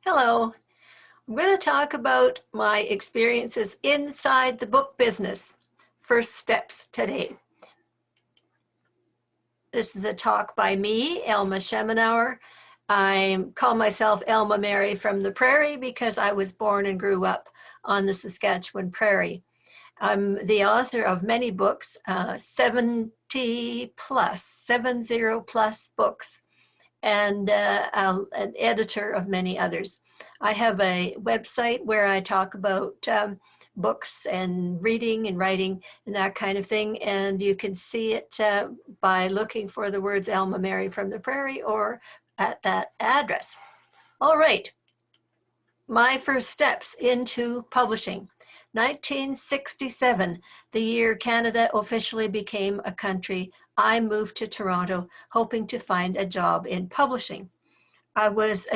Hello. I'm going to talk about my experiences inside the book business. First steps today. This is a talk by me, Elma Schemenauer. I call myself Elma Mary from the Prairie because I was born and grew up on the Saskatchewan Prairie. I'm the author of many books, 70 plus books, and an editor of many others. I have a website where I talk about books and reading and writing and that kind of thing. And you can see it by looking for the words Elma Mary from the Prairie or at that address. All right, my first steps into publishing. 1967, the year Canada officially became a country, I moved to Toronto hoping to find a job in publishing. I was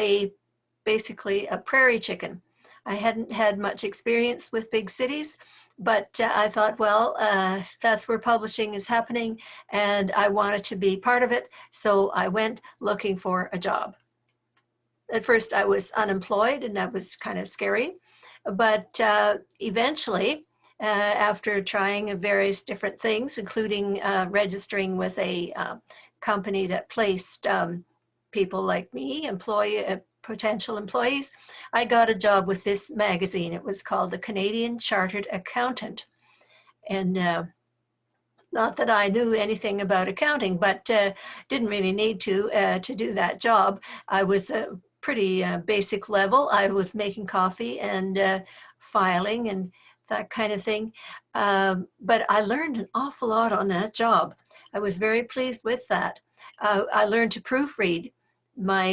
basically a prairie chicken. I hadn't had much experience with big cities, but I thought, well, that's where publishing is happening and I wanted to be part of it. So I went looking for a job. At first I was unemployed and that was kind of scary, but eventually, after trying various different things, including registering with a company that placed people like me, potential employees, I got a job with this magazine. It was called the Canadian Chartered Accountant. And not that I knew anything about accounting, but didn't really need to do that job. I was a pretty basic level. I was making coffee and filing and that kind of thing. But I learned an awful lot on that job. I was very pleased with that. I learned to proofread. My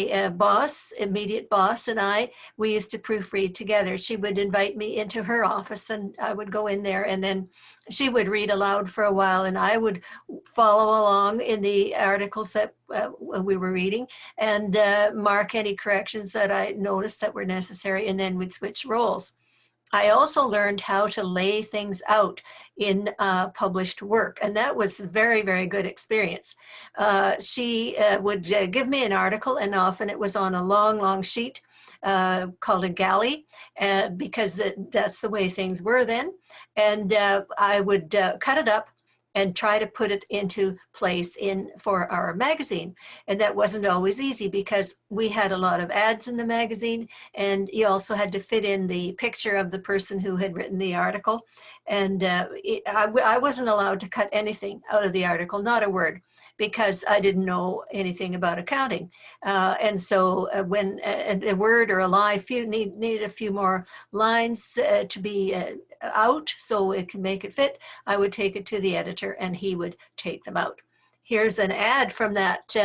immediate boss, and we used to proofread together. She would invite me into her office and I would go in there and then she would read aloud for a while and I would follow along in the articles that we were reading and mark any corrections that I noticed that were necessary, and then we'd switch roles. I also learned how to lay things out in published work, and that was a very, very good experience. She would give me an article, and often it was on a long, long sheet called a galley, because that's the way things were then. And I would cut it up and try to put it into place for our magazine. And that wasn't always easy because we had a lot of ads in the magazine, and you also had to fit in the picture of the person who had written the article. And I wasn't allowed to cut anything out of the article, not a word, because I didn't know anything about accounting. And so when a word or a line needed a few more lines to be out so it can make it fit, I would take it to the editor and he would take them out. Here's an ad from that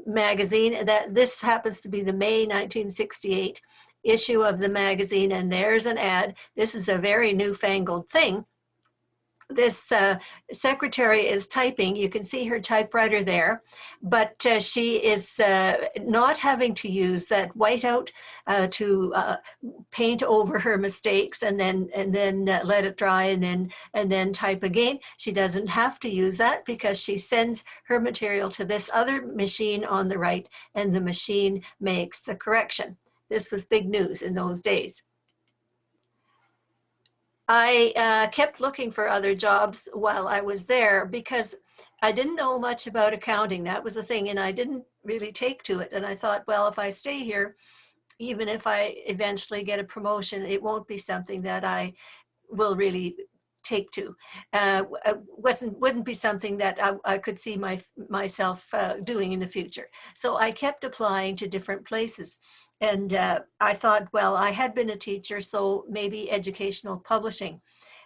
magazine. This happens to be the May 1968 issue of the magazine, and there's an ad. This is a very newfangled thing. This secretary is typing. You can see her typewriter there, but she is not having to use that whiteout to paint over her mistakes and then let it dry and then type again. She doesn't have to use that because she sends her material to this other machine on the right, and the machine makes the correction. This was big news in those days. I kept looking for other jobs while I was there because I didn't know much about accounting. That was the thing, and I didn't really take to it. And I thought, well, if I stay here, even if I eventually get a promotion, it won't be something that I will really take to. Wouldn't be something that I could see myself doing in the future. So I kept applying to different places. And I thought, well, I had been a teacher, so maybe educational publishing.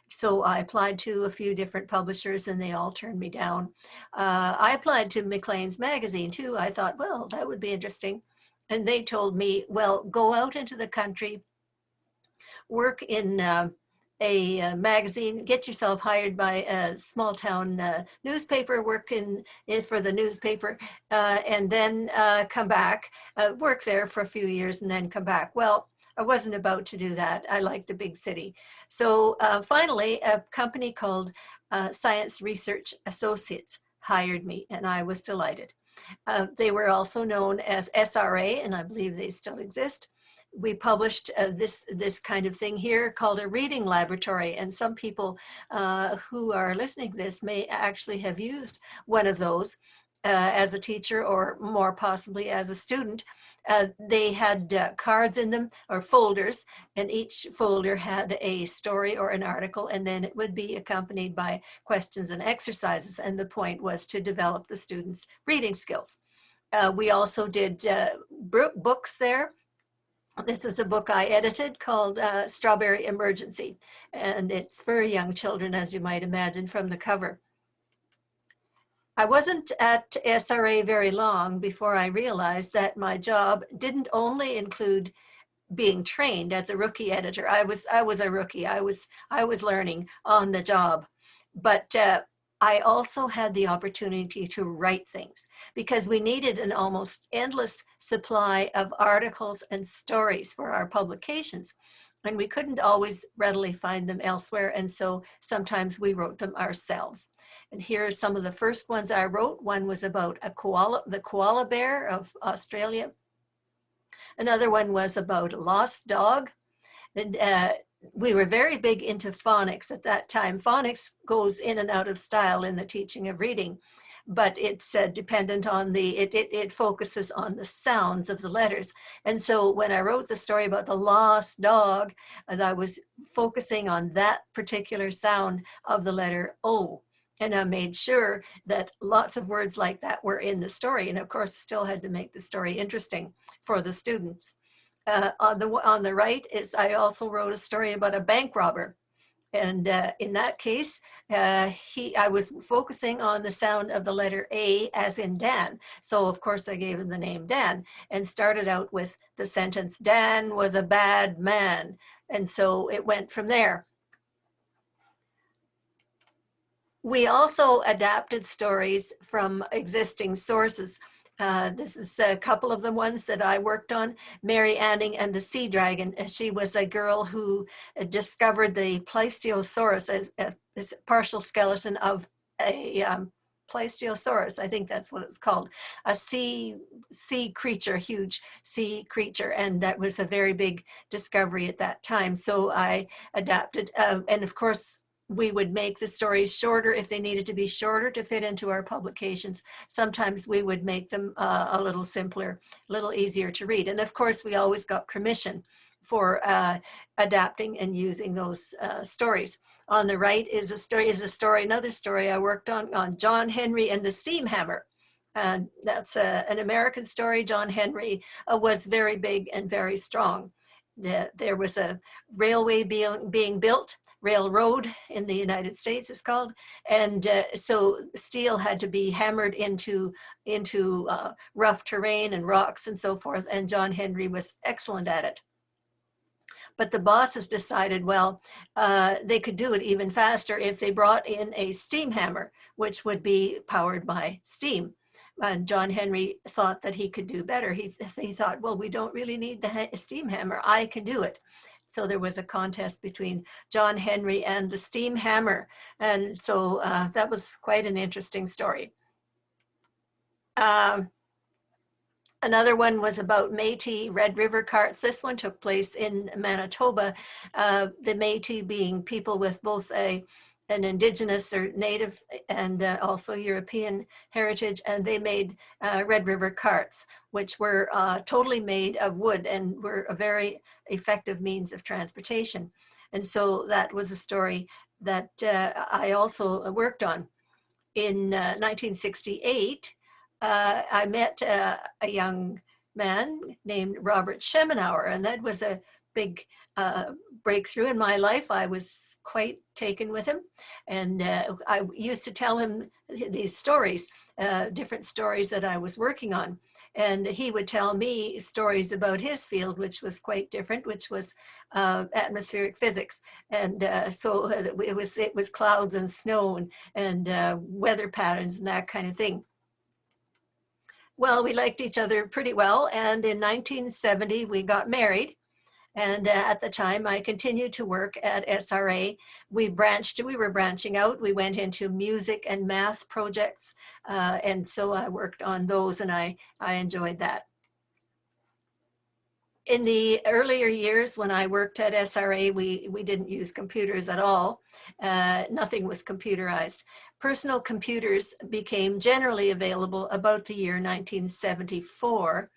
So I applied to a few different publishers and they all turned me down. I applied to Maclean's magazine too. I thought, well, that would be interesting. And they told me, well, go out into the country, work in a magazine, get yourself hired by a small town newspaper, work for the newspaper, and then come back, work there for a few years and then come back. Well, I wasn't about to do that. I liked the big city. So finally, a company called Science Research Associates hired me, and I was delighted. They were also known as SRA, and I believe they still exist. We published this kind of thing here called a reading laboratory, and some people who are listening to this may actually have used one of those as a teacher, or more possibly as a student. They had cards in them, or folders, and each folder had a story or an article, and then it would be accompanied by questions and exercises, and the point was to develop the students' reading skills. We also did books there. This is a book I edited called Strawberry Emergency, and it's for young children, as you might imagine from the cover. I wasn't at SRA very long before I realized that my job didn't only include being trained as a rookie editor. I was a rookie. I was learning on the job, but I also had the opportunity to write things, because we needed an almost endless supply of articles and stories for our publications, and we couldn't always readily find them elsewhere, and so sometimes we wrote them ourselves. And here are some of the first ones I wrote. One was about the koala bear of Australia. Another one was about a lost dog. And we were very big into phonics at that time. Phonics goes in and out of style in the teaching of reading, but it's dependent on it focuses on the sounds of the letters. And so when I wrote the story about the lost dog, I was focusing on that particular sound of the letter O. And I made sure that lots of words like that were in the story. And of course, still had to make the story interesting for the students. On the right is, I also wrote a story about a bank robber. And in that case, I was focusing on the sound of the letter A, as in Dan. So of course I gave him the name Dan, and started out with the sentence, Dan was a bad man. And so it went from there. We also adapted stories from existing sources. This is a couple of the ones that I worked on. Mary Anning and the Sea Dragon. She was a girl who discovered the Pleistiosaurus, as this partial skeleton of a Pleistiosaurus, I think that's what it's called, a sea creature, huge sea creature, and that was a very big discovery at that time. So I adapted, and of course, we would make the stories shorter if they needed to be shorter to fit into our publications. Sometimes we would make them a little simpler, a little easier to read. And of course, we always got permission for adapting and using those stories. On the right is another story I worked on John Henry and the Steam Hammer. And that's an American story. John Henry was very big and very strong. There was a railway being built, railroad in the United States is called, and so steel had to be hammered into rough terrain and rocks and so forth, and John Henry was excellent at it. But the bosses decided, well, they could do it even faster if they brought in a steam hammer, which would be powered by steam. And John Henry thought that he could do better. He thought, well, we don't really need the steam hammer. I can do it. So there was a contest between John Henry and the steam hammer. And so that was quite an interesting story. Another one was about Métis Red River carts. This one took place in Manitoba. The Métis being people with both an indigenous or native and also European heritage, and they made Red River carts, which were totally made of wood and were a very effective means of transportation. And so that was a story that I also worked on. In 1968, I met a young man named Robert Schemenauer, and that was a big breakthrough in my life. I was quite taken with him, and I used to tell him these stories, different stories that I was working on, and he would tell me stories about his field, which was quite different, which was atmospheric physics. And so it was clouds and snow and weather patterns and that kind of thing. Well, we liked each other pretty well, and in 1970 we got married. And at the time, I continued to work at SRA. We were branching out. We went into music and math projects. And so I worked on those, and I enjoyed that. In the earlier years when I worked at SRA, we didn't use computers at all. Nothing was computerized. Personal computers became generally available about the year 1974.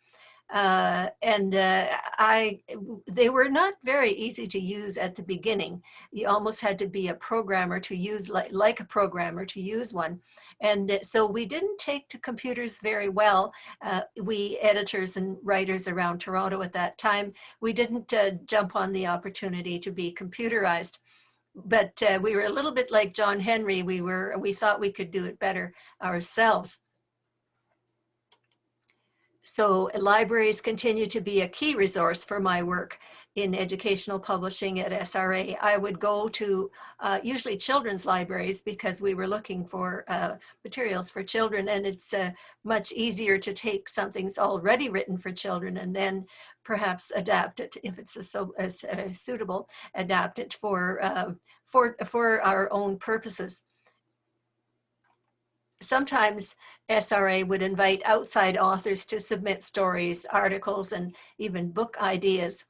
They were not very easy to use at the beginning. You almost had to be a programmer to use, like a programmer to use one. And so we didn't take to computers very well. We editors and writers around Toronto at that time, we didn't jump on the opportunity to be computerized. But we were a little bit like John Henry. We thought we could do it better ourselves. So libraries continue to be a key resource for my work in educational publishing at SRA. I would go to usually children's libraries because we were looking for materials for children, and it's much easier to take something that's already written for children and then perhaps adapt it, if it's suitable, adapt it for our own purposes. Sometimes SRA would invite outside authors to submit stories, articles, and even book ideas.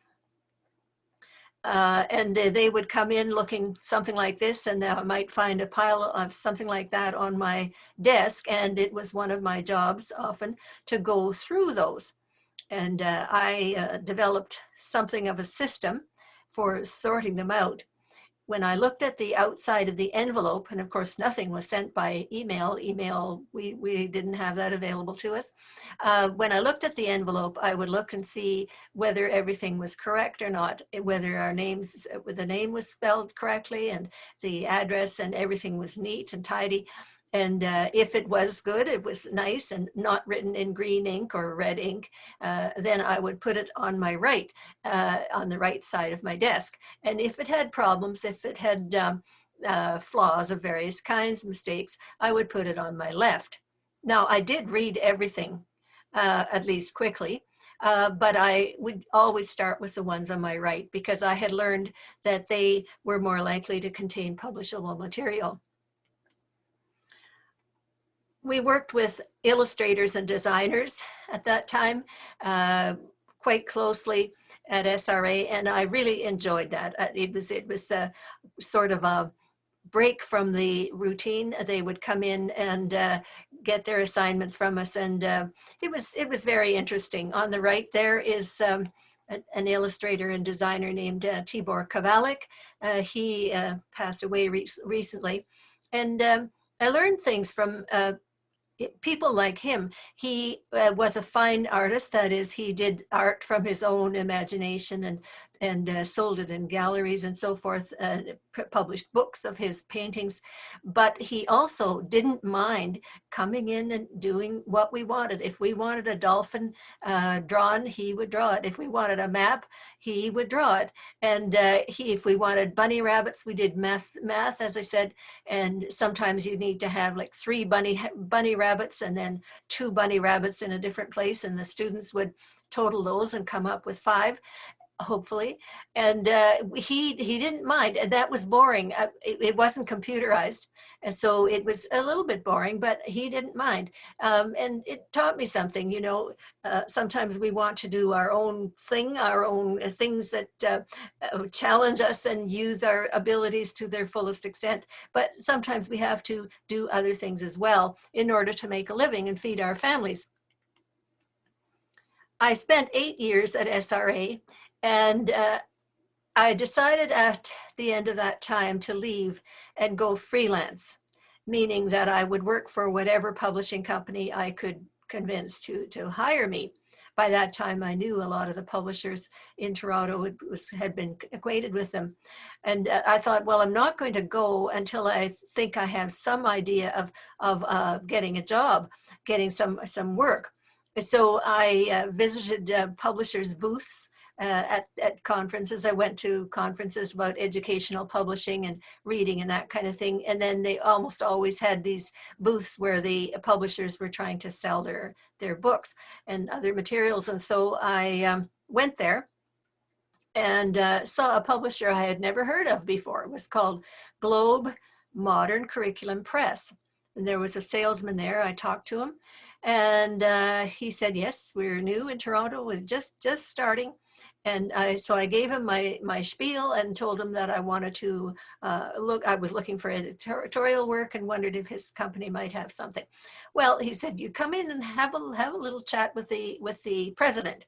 And they would come in looking something like this, and I might find a pile of something like that on my desk, and it was one of my jobs often to go through those. And I developed something of a system for sorting them out. When I looked at the outside of the envelope, and of course nothing was sent by email, we didn't have that available to us. When I looked at the envelope, I would look and see whether everything was correct or not, whether the name was spelled correctly and the address and everything was neat and tidy. And if it was good, it was nice and not written in green ink or red ink, then I would put it on my right, on the right side of my desk. And if it had problems, if it had flaws of various kinds, mistakes, I would put it on my left. Now, I did read everything, at least quickly, but I would always start with the ones on my right because I had learned that they were more likely to contain publishable material. We worked with illustrators and designers at that time quite closely at SRA, and I really enjoyed that. It was sort of a break from the routine. They would come in and get their assignments from us, and it was very interesting. On the right there is an illustrator and designer named Tibor Kavalik. He passed away recently, and I learned things from people like him. He was a fine artist. That is, he did art from his own imagination and sold it in galleries and so forth, published books of his paintings. But he also didn't mind coming in and doing what we wanted. If we wanted a dolphin drawn, he would draw it. If we wanted a map, he would draw it. And if we wanted bunny rabbits, we did math, as I said. And sometimes you need to have like 3 bunny rabbits and then 2 bunny rabbits in a different place, and the students would total those and come up with 5, hopefully. And he didn't mind. That was boring. It wasn't computerized, and so it was a little bit boring, but he didn't mind. And it taught me something. You know, sometimes we want to do our own thing, our own things that challenge us and use our abilities to their fullest extent. But sometimes we have to do other things as well in order to make a living and feed our families. I spent 8 years at SRA, and I decided at the end of that time to leave and go freelance, meaning that I would work for whatever publishing company I could convince to hire me. By that time, I knew a lot of the publishers in Toronto, had been acquainted with them. And I thought, well, I'm not going to go until I think I have some idea of getting a job, getting some work. So I visited publishers' booths at conferences. I went to conferences about educational publishing and reading and that kind of thing. And then they almost always had these booths where the publishers were trying to sell their books and other materials. And so I went there and saw a publisher I had never heard of before. It was called Globe Modern Curriculum Press. And there was a salesman there. I talked to him, and he said, yes, we're new in Toronto. We're just starting. And so I gave him my spiel and told him that I wanted to I was looking for editorial work and wondered if his company might have something. Well, he said, you come in and have a little chat with the president.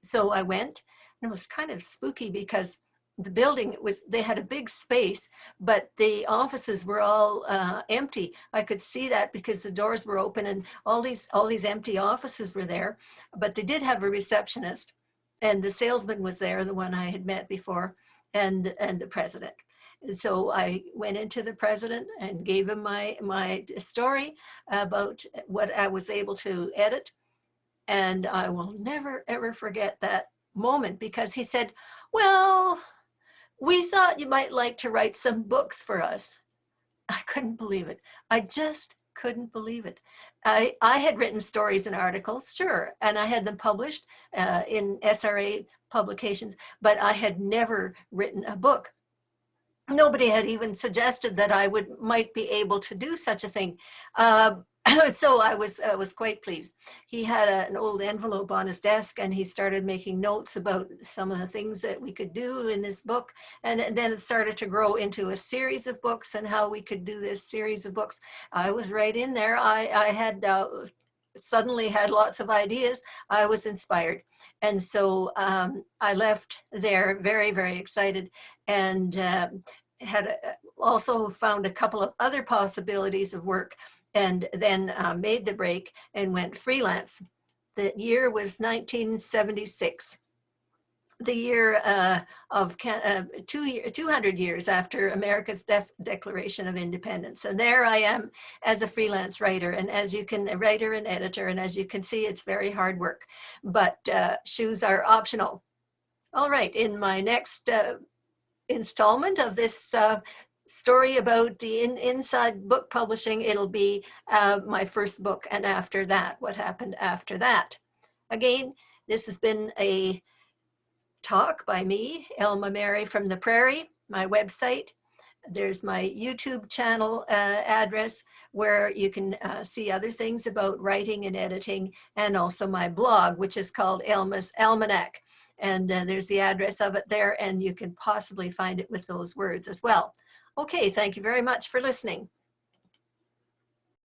So I went, and it was kind of spooky because the building they had a big space, but the offices were all empty. I could see that because the doors were open and all these empty offices were there, but they did have a receptionist, and the salesman was there, the one I had met before, and the president. And so I went into the president and gave him my story about what I was able to edit. And I will never, ever forget that moment, because he said, well, we thought you might like to write some books for us. I couldn't believe it. I just couldn't believe it. I had written stories and articles, sure, and I had them published in SRA publications, but I had never written a book. Nobody had even suggested that I might be able to do such a thing. So I was quite pleased. He had an old envelope on his desk, and he started making notes about some of the things that we could do in this book. And then it started to grow into a series of books and how we could do this series of books. I was right in there. I had suddenly had lots of ideas. I was inspired. And so I left there very, very excited, and had also found a couple of other possibilities of work, and then made the break and went freelance. The year was 1976, the year of 200 years after America's Declaration of Independence. And there I am as a freelance writer, and writer and editor, and as you can see, it's very hard work, but shoes are optional. All right, in my next installment of this story about the inside book publishing, it'll be my first book, and after that, what happened after that. Again, this has been a talk by me, Elma Mary from the Prairie. My website, there's my YouTube channel address, where you can see other things about writing and editing, and also my blog, which is called Elma's Almanac. And there's the address of it there, and you can possibly find it with those words as well. Okay, thank you very much for listening.